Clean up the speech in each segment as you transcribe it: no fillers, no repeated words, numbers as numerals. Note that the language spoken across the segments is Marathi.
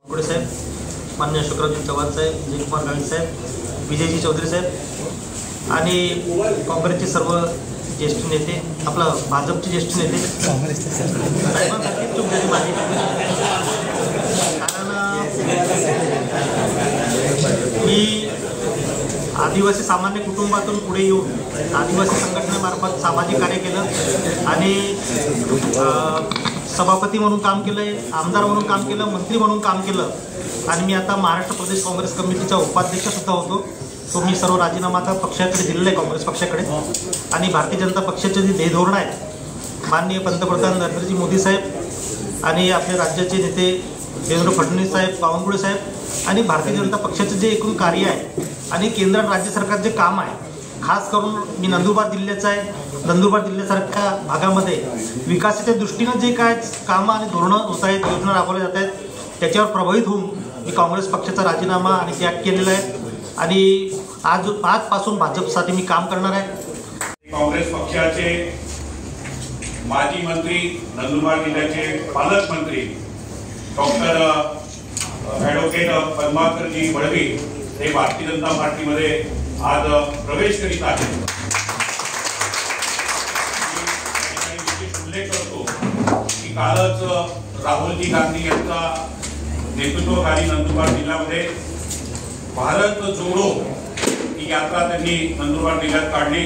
पुढे साहेब, माननीय अशोकरावजी चव्हाण साहेब, जयकुमार गावित साहेब, विजयजी चौधरी साहेब आणि काँग्रेसचे सर्व ज्येष्ठ नेते, आपला भाजपचे ज्येष्ठ नेते साहेबांसारखी चूक झाली माझी. कारण मी आदिवासी सामान्य कुटुंबातून पुढे येऊन आदिवासी संघटनेमार्फत सामाजिक कार्य केलं आणि सभापती म्हणून काम केलंय, आमदार म्हणून काम केलं, मंत्री म्हणून काम केलं आणि मी आता महाराष्ट्र प्रदेश काँग्रेस कमिटीचा उपाध्यक्ष सुद्धा होतो. तो मी सर्व राजीनामा आता पक्षाकडे दिलेला आहे, काँग्रेस पक्षाकडे. आणि भारतीय जनता पक्षाचे जे ध्येयधोरण आहे, माननीय पंतप्रधान नरेंद्रजी मोदी साहेब आणि आपले राज्याचे नेते देवेंद्र फडणवीस साहेब, बावनकुळे साहेब आणि भारतीय जनता पक्षाचं जे एकूण कार्य आहे आणि केंद्र आणि राज्य सरकारचे काम आहे, खास करून मी नंदुरबार जिल्ह्याचा आहे. नंदुरबार जिल्ह्यासारख्या भागामध्ये विकासाच्या दृष्टीनं जे काय कामं आणि धोरणं होत आहेत, योजना राबवल्या जात आहेत, त्याच्यावर प्रभावित होऊन मी काँग्रेस पक्षाचा राजीनामा आणि त्याग केलेला आहे आणि आजपासून भाजपसाठी मी काम करणार आहे. काँग्रेस पक्षाचे माजी मंत्री, नंदुरबार जिल्ह्याचे पालकमंत्री डॉक्टर ॲडव्होकेट पद्माकरजी वळवी हे भारतीय जनता पार्टीमध्ये आज प्रवेश करीत आहेत. विशेष उल्लेख करतो की कालच राहुलजी गांधी यांचा नेतृत्वाखाली नंदुरबार जिल्ह्यामध्ये भारत जोडो ही यात्रा त्यांनी नंदुरबार जिल्ह्यात काढली.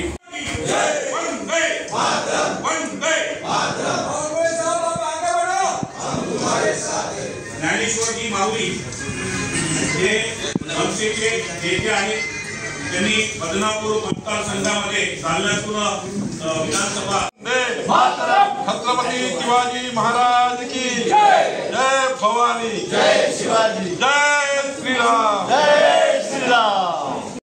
ज्ञानेश्वरजी माऊली हे मनसेचे नेते आहेत. त्यांनी बदनापूर मतदारसंघामध्ये जालन्यातून विधानसभा. छत्रपती शिवाजी महाराज की जय, जय भवानी, जय शिवाजी, जय